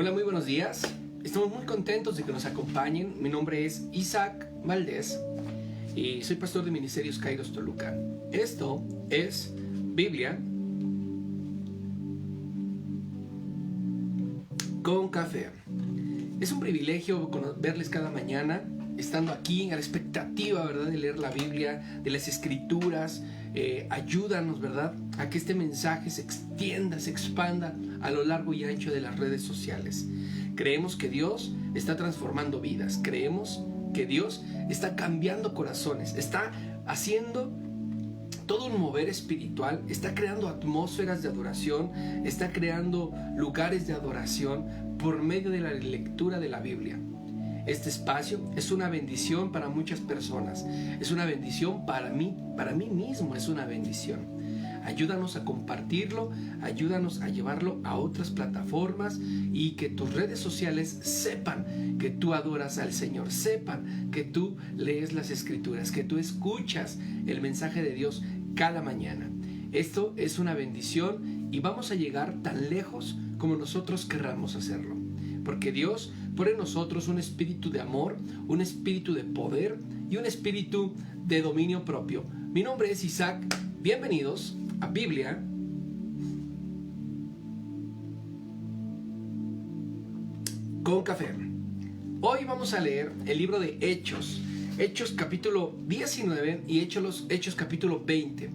Hola, muy buenos días. Estamos muy contentos de que nos acompañen. Mi nombre es Isaac Valdés y soy pastor de Ministerios Kairos Toluca. Esto es Biblia con café. Es un privilegio verles cada mañana, estando aquí a la expectativa, ¿verdad?, de leer la Biblia, de las Escrituras. Ayúdanos, ¿verdad?, a que este mensaje se extienda, se expanda a lo largo y ancho de las redes sociales. Creemos que Dios está transformando vidas. Creemos que Dios está cambiando corazones. Está haciendo todo un mover espiritual. Está creando atmósferas de adoración. Está creando lugares de adoración por medio de la lectura de la Biblia. Este espacio es una bendición para muchas personas. Es una bendición para mí mismo es una bendición. Ayúdanos a compartirlo, ayúdanos a llevarlo a otras plataformas y que tus redes sociales sepan que tú adoras al Señor, sepan que tú lees las Escrituras, que tú escuchas el mensaje de Dios cada mañana. Esto es una bendición y vamos a llegar tan lejos como nosotros querramos hacerlo. Porque Dios pone en nosotros un espíritu de amor, un espíritu de poder y un espíritu de dominio propio. Mi nombre es Isaac. Bienvenidos a Biblia con café. Hoy vamos a leer el libro de Hechos. Hechos capítulo 19 y Hechos capítulo 20.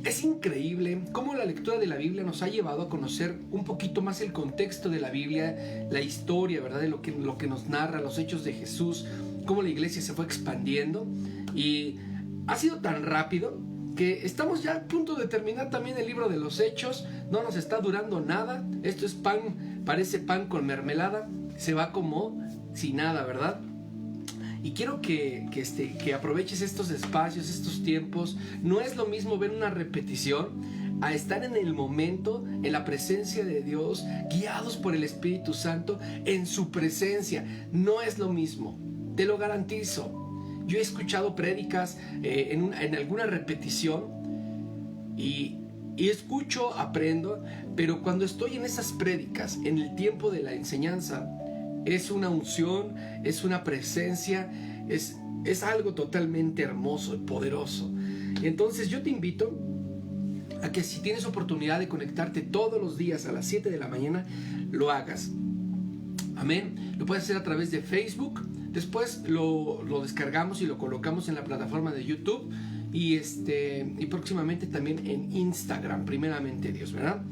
Es increíble cómo la lectura de la Biblia nos ha llevado a conocer un poquito más el contexto de la Biblia, la historia, ¿verdad?, de lo que nos narra, los hechos de Jesús, cómo la iglesia se fue expandiendo. Y ha sido tan rápido que estamos ya a punto de terminar también el libro de los Hechos. No nos está durando nada. Esto es pan, parece pan con mermelada. Se va como si nada, ¿verdad? Y quiero que aproveches estos espacios, estos tiempos. No es lo mismo ver una repetición a estar en el momento, en la presencia de Dios, guiados por el Espíritu Santo, en su presencia. No es lo mismo, te lo garantizo. Yo he escuchado prédicas en alguna repetición y escucho, aprendo, pero cuando estoy en esas prédicas, en el tiempo de la enseñanza, es una unción, es una presencia, es algo totalmente hermoso y poderoso. Y entonces yo te invito a que si tienes oportunidad de conectarte todos los días a las 7 de la mañana, lo hagas. Amén. Lo puedes hacer a través de Facebook. Después lo descargamos y lo colocamos en la plataforma de YouTube y próximamente también en Instagram, primeramente Dios, ¿verdad?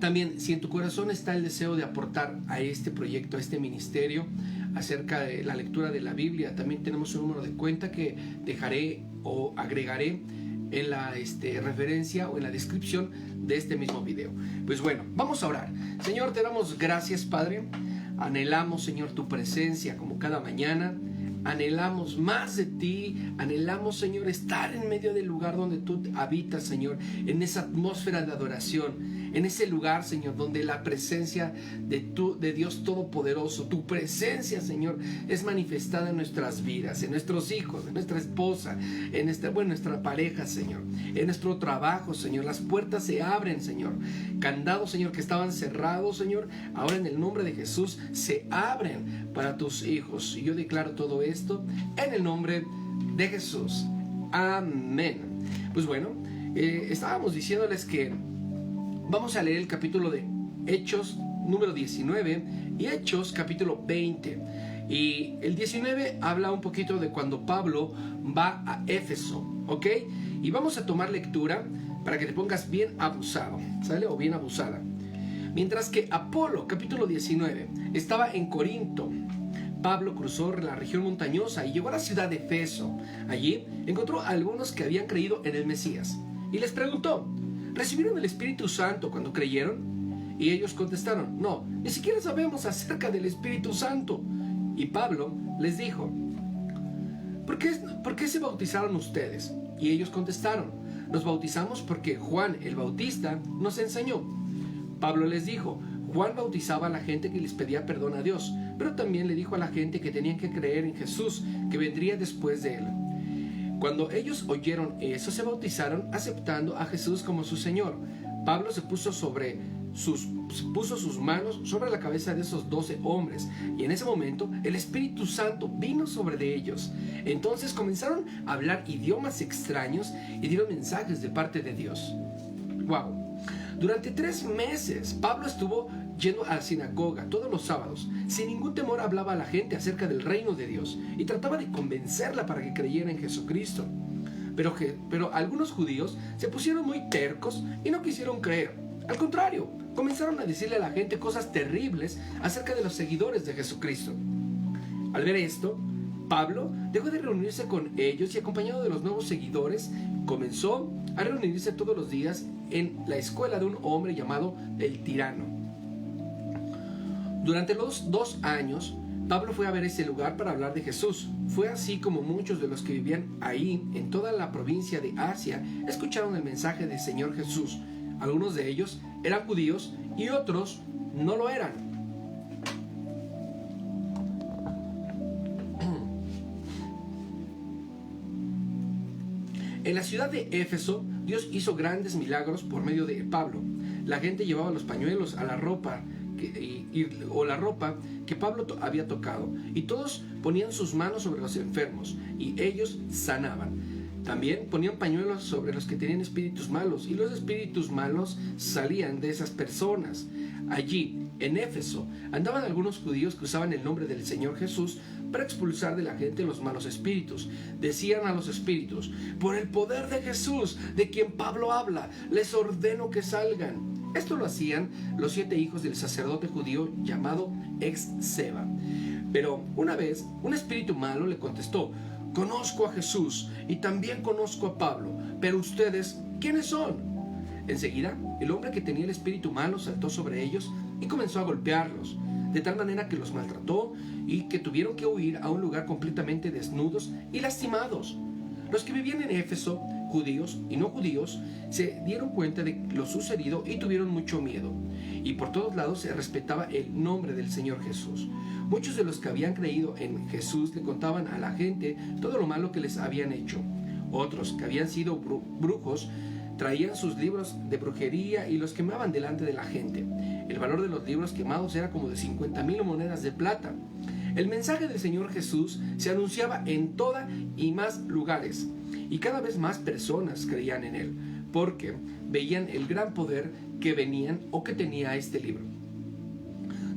También, si en tu corazón está el deseo de aportar a este proyecto, a este ministerio, acerca de la lectura de la Biblia, también tenemos un número de cuenta que dejaré o agregaré en la referencia o en la descripción de este mismo video. Pues bueno, vamos a orar. Señor, te damos gracias, Padre. Anhelamos, Señor, tu presencia como cada mañana. Anhelamos más de ti. Anhelamos, Señor, estar en medio del lugar donde tú habitas, Señor, en esa atmósfera de adoración, en ese lugar, Señor, donde la presencia de Dios Todopoderoso, tu presencia, Señor, es manifestada en nuestras vidas, en nuestros hijos, en nuestra esposa, en nuestra pareja, Señor, en nuestro trabajo, Señor. Las puertas se abren, Señor. Candados, Señor, que estaban cerrados, Señor, ahora en el nombre de Jesús se abren para tus hijos. Y yo declaro todo esto en el nombre de Jesús. Amén. Pues bueno, estábamos diciéndoles que vamos a leer el capítulo de Hechos número 19 y Hechos capítulo 20. Y el 19 habla un poquito de cuando Pablo va a Éfeso, ¿ok? Y vamos a tomar lectura para que te pongas bien abusado, ¿sale? O bien abusada. Mientras que Apolo, capítulo 19, estaba en Corinto, Pablo cruzó la región montañosa y llegó a la ciudad de Éfeso. Allí encontró a algunos que habían creído en el Mesías y les preguntó: ¿recibieron el Espíritu Santo cuando creyeron? Y ellos contestaron: no, ni siquiera sabemos acerca del Espíritu Santo. Y Pablo les dijo: ¿Por qué se bautizaron ustedes? Y ellos contestaron: nos bautizamos porque Juan el Bautista nos enseñó. Pablo les dijo: Juan bautizaba a la gente que les pedía perdón a Dios, pero también le dijo a la gente que tenían que creer en Jesús, que vendría después de él. Cuando ellos oyeron eso, se bautizaron aceptando a Jesús como su Señor. Pablo se puso sobre puso sus manos sobre la cabeza de esos 12 hombres, y en ese momento el Espíritu Santo vino sobre de ellos. Entonces comenzaron a hablar idiomas extraños y dieron mensajes de parte de Dios. ¡Wow! Durante 3 meses, Pablo estuvo yendo a la sinagoga todos los sábados. Sin ningún temor hablaba a la gente acerca del reino de Dios y trataba de convencerla para que creyera en Jesucristo. Pero algunos judíos se pusieron muy tercos y no quisieron creer. Al contrario, comenzaron a decirle a la gente cosas terribles acerca de los seguidores de Jesucristo. Al ver esto, Pablo dejó de reunirse con ellos y, acompañado de los nuevos seguidores, comenzó a reunirse todos los días en la escuela de un hombre llamado el Tirano. Durante los 2 años, Pablo fue a ver ese lugar para hablar de Jesús. Fue así como muchos de los que vivían ahí, en toda la provincia de Asia, escucharon el mensaje del Señor Jesús. Algunos de ellos eran judíos y otros no lo eran. En la ciudad de Éfeso, Dios hizo grandes milagros por medio de Pablo. La gente llevaba los pañuelos a la ropa o la ropa que Pablo había tocado, y todos ponían sus manos sobre los enfermos y ellos sanaban. También ponían pañuelos sobre los que tenían espíritus malos, y los espíritus malos salían de esas personas. Allí, en Éfeso, andaban algunos judíos que usaban el nombre del Señor Jesús para expulsar de la gente los malos espíritus. Decían a los espíritus: por el poder de Jesús, de quien Pablo habla, les ordeno que salgan. Esto lo hacían los 7 hijos del sacerdote judío llamado Ex-Seba. Pero una vez, un espíritu malo le contestó: conozco a Jesús y también conozco a Pablo, pero ustedes, ¿quiénes son? Enseguida, el hombre que tenía el espíritu malo saltó sobre ellos y comenzó a golpearlos, de tal manera que los maltrató y que tuvieron que huir a un lugar completamente desnudos y lastimados. Los que vivían en Éfeso, judíos y no judíos, se dieron cuenta de lo sucedido y tuvieron mucho miedo. Y por todos lados se respetaba el nombre del Señor Jesús. Muchos de los que habían creído en Jesús le contaban a la gente todo lo malo que les habían hecho. Otros, que habían sido brujos, traían sus libros de brujería y los quemaban delante de la gente. El valor de los libros quemados era como de 50,000 monedas de plata. El mensaje del Señor Jesús se anunciaba en toda y más lugares, y cada vez más personas creían en él, porque veían el gran poder que venían o que tenía este libro.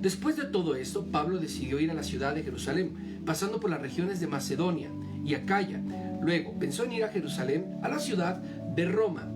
Después de todo esto, Pablo decidió ir a la ciudad de Jerusalén, pasando por las regiones de Macedonia y Acaya. Luego pensó en ir a Jerusalén, a la ciudad de Roma.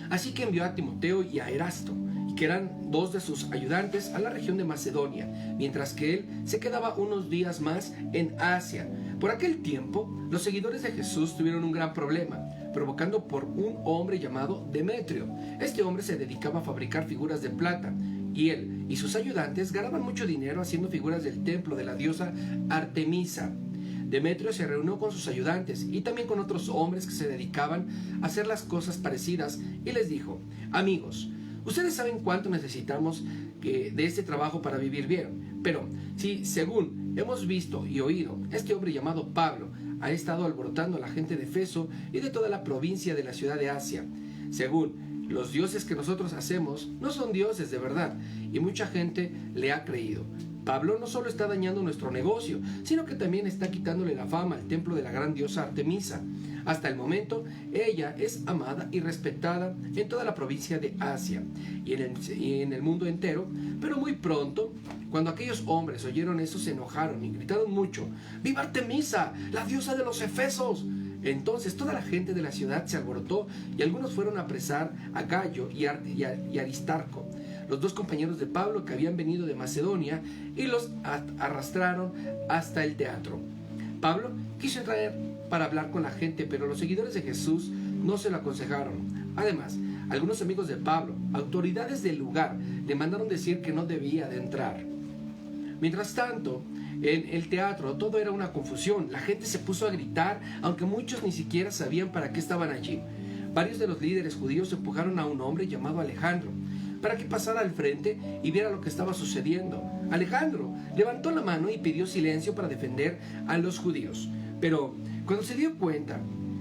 Así que envió a Timoteo y a Erasto, que eran 2 de sus ayudantes, a la región de Macedonia, mientras que él se quedaba unos días más en Asia. Por aquel tiempo, los seguidores de Jesús tuvieron un gran problema, provocado por un hombre llamado Demetrio. Este hombre se dedicaba a fabricar figuras de plata, y él y sus ayudantes ganaban mucho dinero haciendo figuras del templo de la diosa Artemisa. Demetrio se reunió con sus ayudantes y también con otros hombres que se dedicaban a hacer las cosas parecidas, y les dijo: amigos, ustedes saben cuánto necesitamos de este trabajo para vivir bien, pero si, según hemos visto y oído, este hombre llamado Pablo ha estado alborotando a la gente de Éfeso y de toda la provincia de la ciudad de Asia, según los dioses que nosotros hacemos no son dioses de verdad, y mucha gente le ha creído. Pablo no solo está dañando nuestro negocio, sino que también está quitándole la fama al templo de la gran diosa Artemisa. Hasta el momento, ella es amada y respetada en toda la provincia de Asia y en el mundo entero, pero muy pronto, cuando aquellos hombres oyeron eso, se enojaron y gritaron mucho: ¡Viva Artemisa, la diosa de los efesos! Entonces toda la gente de la ciudad se alborotó y algunos fueron a apresar a Gayo y Aristarco, los 2 compañeros de Pablo que habían venido de Macedonia, y los arrastraron hasta el teatro. Pablo quiso entrar para hablar con la gente, pero los seguidores de Jesús no se lo aconsejaron. Además, algunos amigos de Pablo, autoridades del lugar, le mandaron decir que no debía de entrar. Mientras tanto, en el teatro todo era una confusión. La gente se puso a gritar, aunque muchos ni siquiera sabían para qué estaban allí. Varios de los líderes judíos empujaron a un hombre llamado Alejandro para que pasara al frente y viera lo que estaba sucediendo. Alejandro levantó la mano y pidió silencio para defender a los judíos. Pero cuando se dio cuenta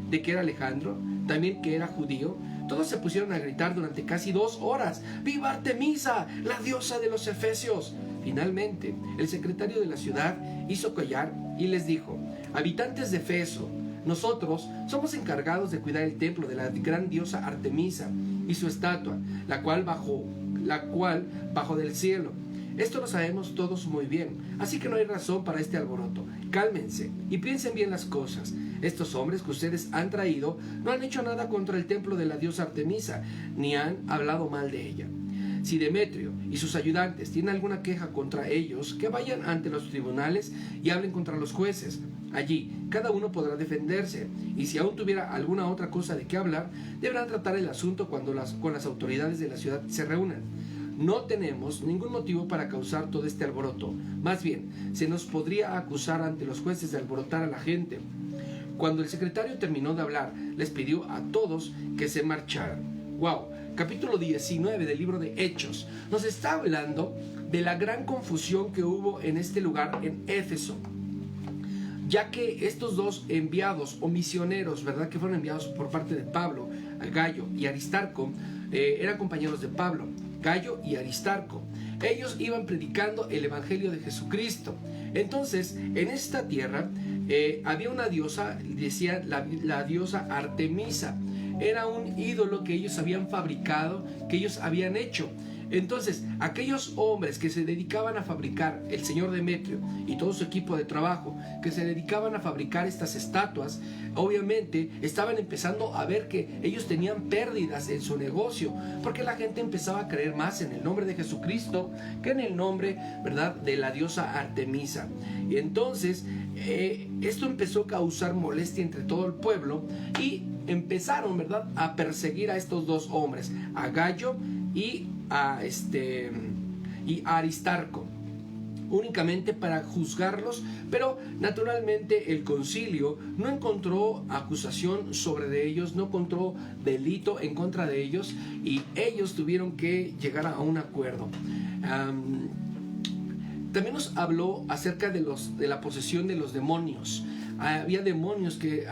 de que era Alejandro, también que era judío, Todos se pusieron a gritar durante casi 2 horas: ¡Viva Artemisa, la diosa de los Efesios! Finalmente, el secretario de la ciudad hizo callar y les dijo: habitantes de Efeso, nosotros somos encargados de cuidar el templo de la gran diosa Artemisa y su estatua, la cual bajó del cielo. Esto lo sabemos todos muy bien, así que no hay razón para este alboroto. Cálmense y piensen bien las cosas. Estos hombres que ustedes han traído no han hecho nada contra el templo de la diosa Artemisa, ni han hablado mal de ella. Si Demetrio y sus ayudantes tienen alguna queja contra ellos, que vayan ante los tribunales y hablen contra los jueces. Allí cada uno podrá defenderse, y si aún tuviera alguna otra cosa de qué hablar, deberán tratar el asunto con las autoridades de la ciudad se reúnan. No tenemos ningún motivo para causar todo este alboroto. Más bien, se nos podría acusar ante los jueces de alborotar a la gente. Cuando el secretario terminó de hablar, les pidió a todos que se marcharan. ¡Wow! Capítulo 19 del libro de Hechos nos está hablando de la gran confusión que hubo en este lugar, en Éfeso, ya que estos dos enviados o misioneros, ¿verdad?, que fueron enviados por parte de Pablo, Gallo y Aristarco, eran compañeros de Pablo, Gallo y Aristarco. Ellos iban predicando el evangelio de Jesucristo. Entonces, en esta tierra había una diosa, decía la diosa Artemisa. Era un ídolo que ellos habían fabricado, que ellos habían hecho. Entonces, aquellos hombres que se dedicaban a fabricar, el señor Demetrio y todo su equipo de trabajo, que se dedicaban a fabricar estas estatuas, obviamente estaban empezando a ver que ellos tenían pérdidas en su negocio, porque la gente empezaba a creer más en el nombre de Jesucristo que en el nombre, ¿verdad?, de la diosa Artemisa. Y entonces, esto empezó a causar molestia entre todo el pueblo y empezaron, ¿verdad?, a perseguir a estos dos hombres, a Gallo y a Aristarco, únicamente para juzgarlos, pero naturalmente el concilio no encontró acusación sobre de ellos, no encontró delito en contra de ellos, y ellos tuvieron que llegar a un acuerdo. También nos habló acerca de la posesión de los demonios. Había demonios que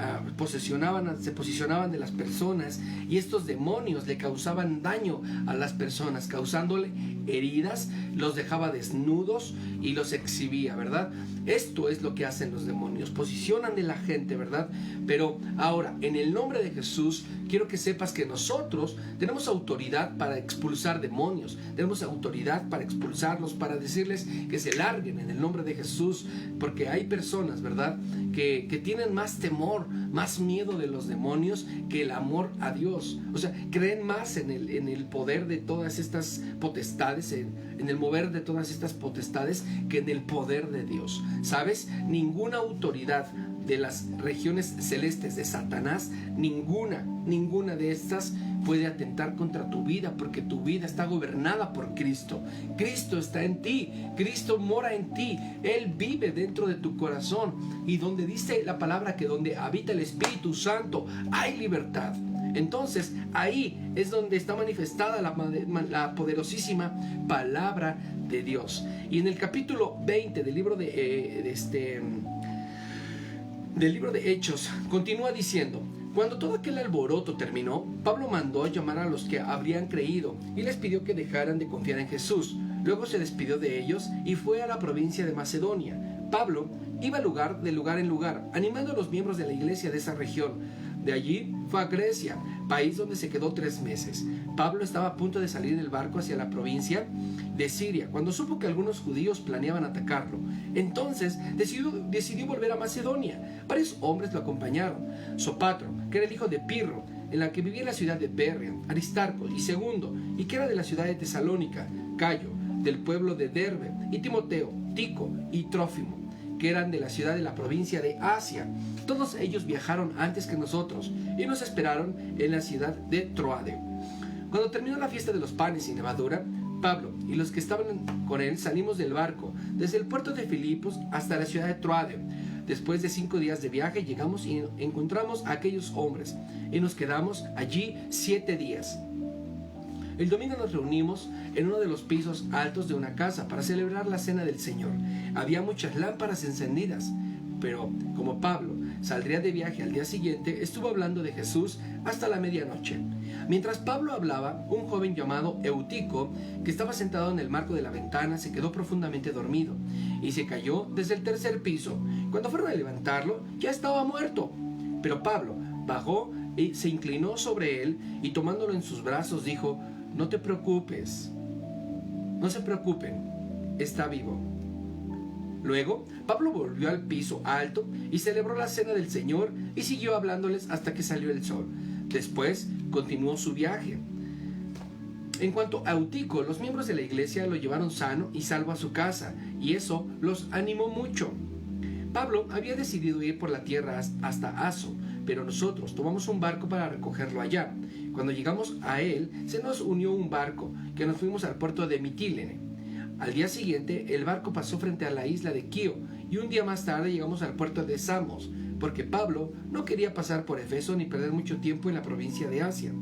se posicionaban de las personas, y estos demonios le causaban daño a las personas, causándole heridas, los dejaba desnudos y los exhibía, ¿verdad? Esto es lo que hacen los demonios, posicionan de la gente, ¿verdad? Pero ahora, en el nombre de Jesús, quiero que sepas que nosotros tenemos autoridad para expulsar demonios, tenemos autoridad para expulsarlos, para decirles que se larguen en el nombre de Jesús, porque hay personas, ¿verdad?, que tienen más temor, más miedo de los demonios que el amor a Dios. O sea, creen más en el poder de todas estas potestades, en el mover de todas estas potestades, que en el poder de Dios. ¿Sabes? Ninguna autoridad de las regiones celestes de Satanás, ninguna de estas puede atentar contra tu vida, porque tu vida está gobernada por Cristo. Cristo está en ti, Cristo mora en ti, Él vive dentro de tu corazón, y donde dice la palabra que donde habita el Espíritu Santo hay libertad. Entonces ahí es donde está manifestada la poderosísima palabra de Dios. Y en el capítulo 20 del libro del libro de Hechos continúa diciendo: cuando todo aquel alboroto terminó, Pablo mandó llamar a los que habrían creído y les pidió que dejaran de confiar en Jesús. Luego se despidió de ellos y fue a la provincia de Macedonia. Pablo iba de lugar en lugar, animando a los miembros de la iglesia de esa región. De allí fue a Grecia, país donde se quedó 3 meses. Pablo estaba a punto de salir del barco hacia la provincia de Siria, cuando supo que algunos judíos planeaban atacarlo. Entonces decidió volver a Macedonia. Varios hombres lo acompañaron: Sopatro, que era el hijo de Pirro, en la que vivía en la ciudad de Berea; Aristarco y Segundo, y que era de la ciudad de Tesalónica; Gallo, del pueblo de Derbe; y Timoteo, Tico y Trófimo, que eran de la ciudad de la provincia de Asia. Todos ellos viajaron antes que nosotros y nos esperaron en la ciudad de Troade. Cuando terminó la fiesta de los panes sin levadura, Pablo y los que estaban con él salimos del barco desde el puerto de Filipos hasta la ciudad de Troade. Después de 5 días de viaje llegamos y encontramos a aquellos hombres y nos quedamos allí 7 días. El domingo nos reunimos en uno de los pisos altos de una casa para celebrar la cena del Señor. Había muchas lámparas encendidas, pero como Pablo saldría de viaje al día siguiente, estuvo hablando de Jesús hasta la medianoche. Mientras Pablo hablaba, un joven llamado Eutico, que estaba sentado en el marco de la ventana, se quedó profundamente dormido y se cayó desde el tercer piso. Cuando fueron a levantarlo, ya estaba muerto. Pero Pablo bajó y se inclinó sobre él y tomándolo en sus brazos dijo: no te preocupes, no se preocupen, está vivo. Luego, Pablo volvió al piso alto y celebró la cena del Señor y siguió hablándoles hasta que salió el sol. Después, continuó su viaje. En cuanto a Eutico, los miembros de la iglesia lo llevaron sano y salvo a su casa, y eso los animó mucho. Pablo había decidido ir por la tierra hasta Aso, pero nosotros tomamos un barco para recogerlo allá. Cuando llegamos a él, se nos unió un barco, que nos fuimos al puerto de Mitilene. Al día siguiente, el barco pasó frente a la isla de Quío, y un día más tarde llegamos al puerto de Samos, porque Pablo no quería pasar por Efeso ni perder mucho tiempo en la provincia de Asia.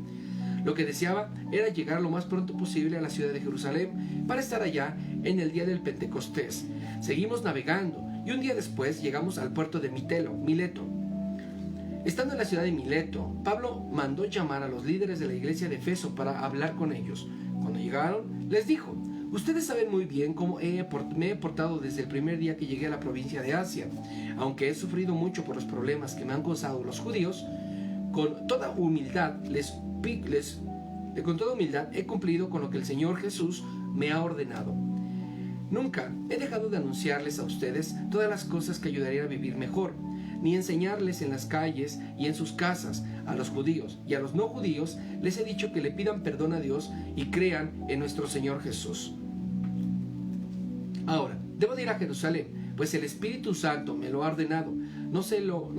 Lo que deseaba era llegar lo más pronto posible a la ciudad de Jerusalén para estar allá en el día del Pentecostés. Seguimos navegando y un día después llegamos al puerto de Mileto. Estando en la ciudad de Mileto, Pablo mandó llamar a los líderes de la iglesia de Efeso para hablar con ellos. Cuando llegaron, les dijo: ustedes saben muy bien cómo me he portado desde el primer día que llegué a la provincia de Asia. Aunque he sufrido mucho por los problemas que me han causado los judíos, con toda humildad he cumplido con lo que el Señor Jesús me ha ordenado. Nunca he dejado de anunciarles a ustedes todas las cosas que ayudarían a vivir mejor, ni enseñarles en las calles y en sus casas a los judíos y a los no judíos. Les he dicho que le pidan perdón a Dios y crean en nuestro Señor Jesús. Ahora, debo de ir a Jerusalén, pues el Espíritu Santo me lo ha ordenado. No sé lo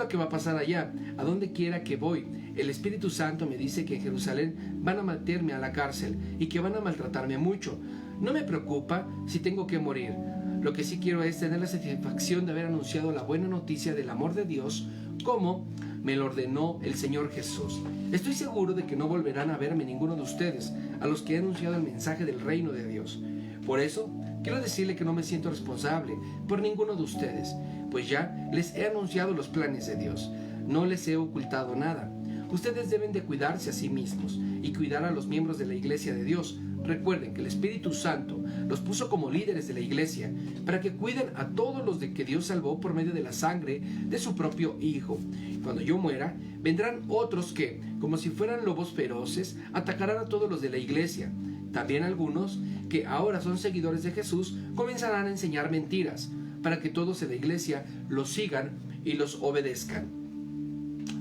que va a pasar allá, a donde quiera que voy. El Espíritu Santo me dice que en Jerusalén van a meterme a la cárcel y que van a maltratarme mucho. No me preocupa si tengo que morir. Lo que sí quiero es tener la satisfacción de haber anunciado la buena noticia del amor de Dios como me lo ordenó el Señor Jesús. Estoy seguro de que no volverán a verme ninguno de ustedes, a los que he anunciado el mensaje del reino de Dios. Por eso, quiero decirle que no me siento responsable por ninguno de ustedes, pues ya les he anunciado los planes de Dios. No les he ocultado nada. Ustedes deben de cuidarse a sí mismos y cuidar a los miembros de la iglesia de Dios. Recuerden que el Espíritu Santo los puso como líderes de la iglesia para que cuiden a todos los de que Dios salvó por medio de la sangre de su propio Hijo. Cuando yo muera, vendrán otros que, como si fueran lobos feroces, atacarán a todos los de la iglesia. También algunos, que ahora son seguidores de Jesús, comenzarán a enseñar mentiras, para que todos en la iglesia los sigan y los obedezcan.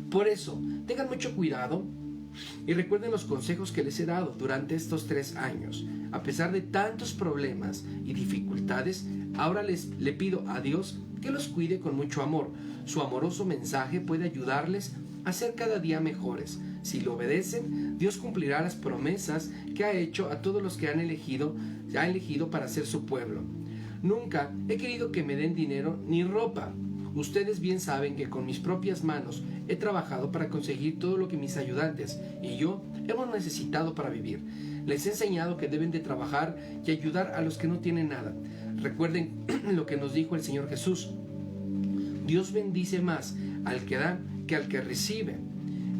Por eso, tengan mucho cuidado y recuerden los consejos que les he dado durante estos 3 años. A pesar de tantos problemas y dificultades, ahora le pido a Dios que los cuide con mucho amor. Su amoroso mensaje puede ayudarles a ser cada día mejores. Si lo obedecen, Dios cumplirá las promesas que ha hecho a todos los que ha elegido para ser su pueblo. Nunca he querido que me den dinero ni ropa. Ustedes bien saben que con mis propias manos he trabajado para conseguir todo lo que mis ayudantes y yo hemos necesitado para vivir. Les he enseñado que deben de trabajar y ayudar a los que no tienen nada. Recuerden lo que nos dijo el Señor Jesús: Dios bendice más al que da que al que recibe.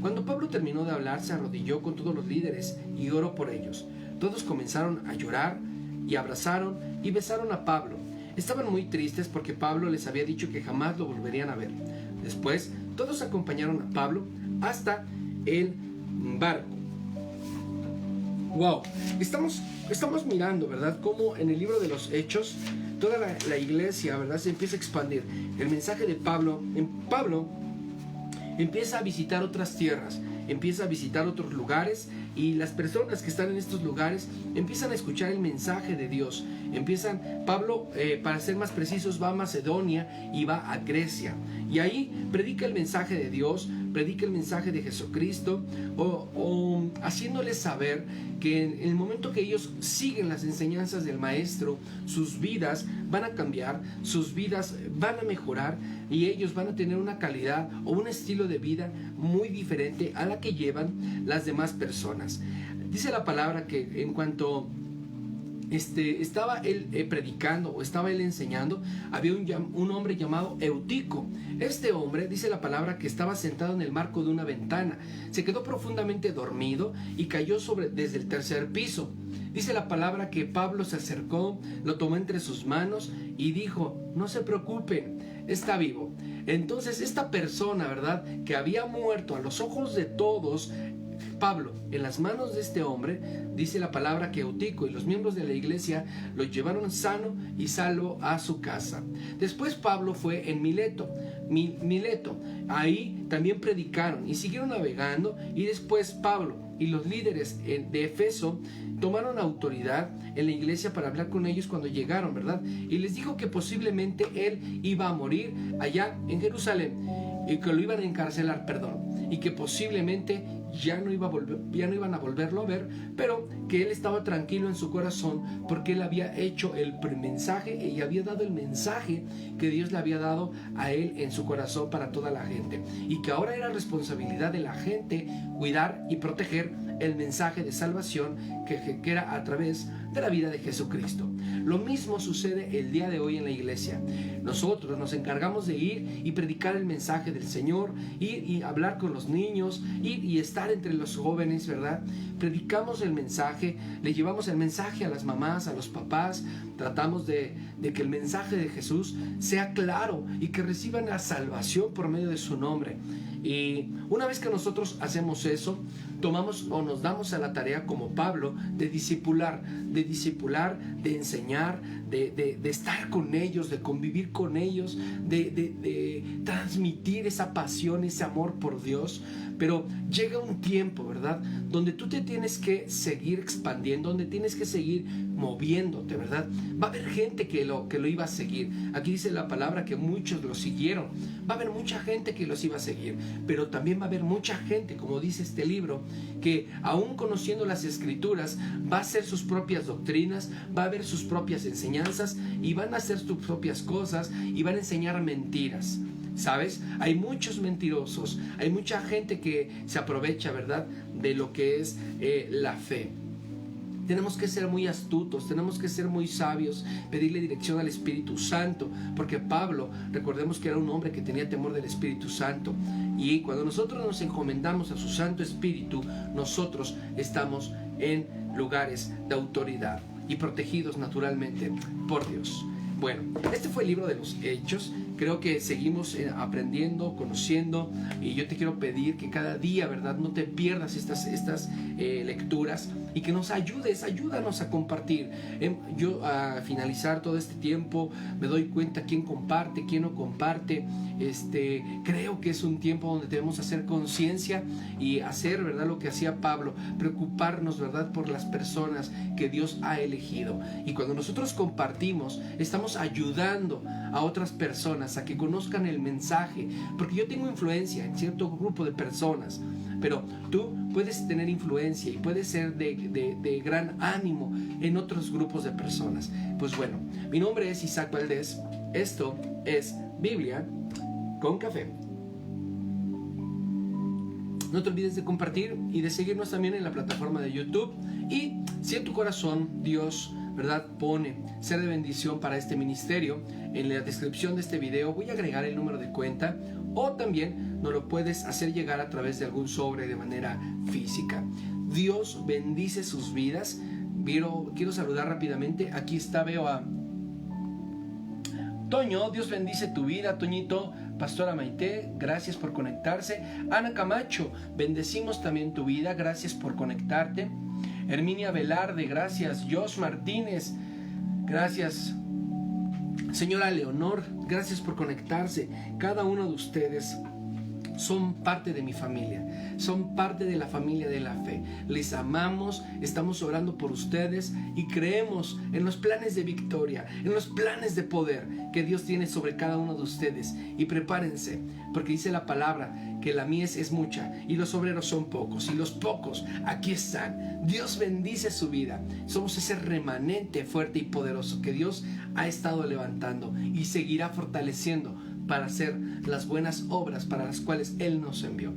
Cuando Pablo terminó de hablar, se arrodilló con todos los líderes y oró por ellos. Todos comenzaron a llorar y abrazaron y besaron a Pablo. Estaban muy tristes porque Pablo les había dicho que jamás lo volverían a ver. Después, todos acompañaron a Pablo hasta el barco. Wow, estamos mirando, ¿verdad?, cómo en el libro de los Hechos toda la iglesia, ¿verdad?, se empieza a expandir. El mensaje de Pablo empieza a visitar otras tierras, empieza a visitar otros lugares, y las personas que están en estos lugares empiezan a escuchar el mensaje de Dios. Pablo, para ser más precisos, va a Macedonia y va a Grecia, y ahí predica el mensaje de Dios, predica el mensaje de Jesucristo, haciéndoles saber que en el momento que ellos siguen las enseñanzas del Maestro, sus vidas van a cambiar, sus vidas van a mejorar, y ellos van a tener una calidad o un estilo de vida muy diferente a la que llevan las demás personas. Dice la palabra que en cuanto estaba él predicando o estaba él enseñando, había un hombre llamado Eutico. Este hombre, dice la palabra, que estaba sentado en el marco de una ventana. Se quedó profundamente dormido y cayó desde el tercer piso. Dice la palabra que Pablo se acercó, lo tomó entre sus manos y dijo: no se preocupen, está vivo. Entonces esta persona, ¿verdad?, que había muerto a los ojos de todos, Pablo, en las manos de este hombre, dice la palabra que Eutico y los miembros de la iglesia lo llevaron sano y salvo a su casa. Después Pablo fue en Mileto. Ahí también predicaron y siguieron navegando, y después Pablo y los líderes de Efeso tomaron autoridad en la iglesia para hablar con ellos cuando llegaron, ¿verdad? Y les dijo que posiblemente él iba a morir allá en Jerusalén y que lo iban a encarcelar, y que posiblemente ya no iban a volverlo a ver, pero que él estaba tranquilo en su corazón porque él había hecho el mensaje y había dado el mensaje que Dios le había dado a él en su corazón para toda la gente, y que ahora era responsabilidad de la gente cuidar y proteger el mensaje de salvación que era a través de la vida de Jesucristo. Lo mismo sucede el día de hoy en la iglesia. Nosotros nos encargamos de ir y predicar el mensaje del Señor, ir y hablar con los niños, ir y estar entre los jóvenes, ¿verdad? Predicamos el mensaje, le llevamos el mensaje a las mamás, a los papás, tratamos de que el mensaje de Jesús sea claro y que reciban la salvación por medio de su nombre. Y una vez que nosotros hacemos eso, tomamos o nos damos a la tarea como Pablo de discipular, de enseñar, de estar con ellos, de convivir con ellos, de transmitir esa pasión, ese amor por Dios. Pero llega un tiempo, ¿verdad?, donde tú te tienes que seguir expandiendo, donde tienes que seguir moviéndote, ¿verdad? Va a haber gente que lo iba a seguir. Aquí dice la palabra que muchos lo siguieron. Va a haber mucha gente que los iba a seguir, pero también va a haber mucha gente, como dice este libro, que aún conociendo las Escrituras va a hacer sus propias doctrinas, va a ver sus propias enseñanzas y van a hacer sus propias cosas y van a enseñar mentiras. ¿Sabes? Hay muchos mentirosos, hay mucha gente que se aprovecha, ¿verdad?, de lo que es la fe. Tenemos que ser muy astutos, tenemos que ser muy sabios, pedirle dirección al Espíritu Santo, porque Pablo, recordemos que era un hombre que tenía temor del Espíritu Santo, y cuando nosotros nos encomendamos a su Santo Espíritu, nosotros estamos en lugares de autoridad y protegidos naturalmente por Dios. Bueno, este fue el libro de los Hechos. Creo que seguimos aprendiendo, conociendo, y yo te quiero pedir que cada día, ¿verdad?, no te pierdas estas lecturas y que nos ayúdanos a compartir. Yo, a finalizar todo este tiempo, me doy cuenta quién comparte, quién no comparte. Creo que es un tiempo donde debemos hacer conciencia y hacer, ¿verdad?, lo que hacía Pablo, preocuparnos, ¿verdad?, por las personas que Dios ha elegido. Y cuando nosotros compartimos, estamos ayudando a otras personas a que conozcan el mensaje, porque yo tengo influencia en cierto grupo de personas, pero tú puedes tener influencia y puedes ser de gran ánimo en otros grupos de personas. Pues bueno, mi nombre es Isaac Valdés. Esto es Biblia con Café. No te olvides de compartir y de seguirnos también en la plataforma de YouTube. Y si en tu corazón Dios, ¿verdad?, pone ser de bendición para este ministerio, en la descripción de este video voy a agregar el número de cuenta, o también nos lo puedes hacer llegar a través de algún sobre de manera física. Dios bendice sus vidas. Quiero saludar rápidamente. Aquí está, veo a Toño. Dios bendice tu vida, Toñito. Pastora Maite, gracias por conectarse. Ana Camacho, bendecimos también tu vida, gracias por conectarte. Herminia Velarde, gracias. Josh Martínez, gracias. Señora Leonor, gracias por conectarse. Cada uno de ustedes son parte de mi familia, son parte de la familia de la fe. Les amamos, estamos orando por ustedes y creemos en los planes de victoria, en los planes de poder que Dios tiene sobre cada uno de ustedes. Y prepárense, porque dice la palabra que la mies es mucha y los obreros son pocos, y los pocos aquí están. Dios bendice su vida. Somos ese remanente fuerte y poderoso que Dios ha estado levantando y seguirá fortaleciendo para hacer las buenas obras para las cuales Él nos envió.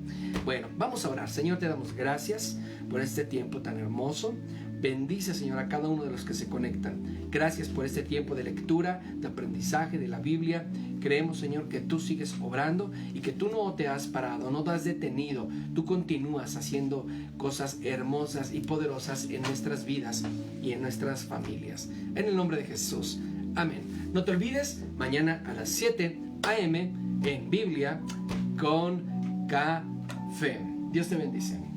Bueno, vamos a orar. Señor, te damos gracias por este tiempo tan hermoso, Bendice, Señor, a cada uno de los que se conectan. Gracias por este tiempo de lectura, de aprendizaje de la Biblia. Creemos, Señor, que tú sigues obrando y que tú no te has parado, no te has detenido. Tú continúas haciendo cosas hermosas y poderosas en nuestras vidas y en nuestras familias. En el nombre de Jesús. Amén. No te olvides, mañana a las 7 a.m. en Biblia con Café. Dios te bendice.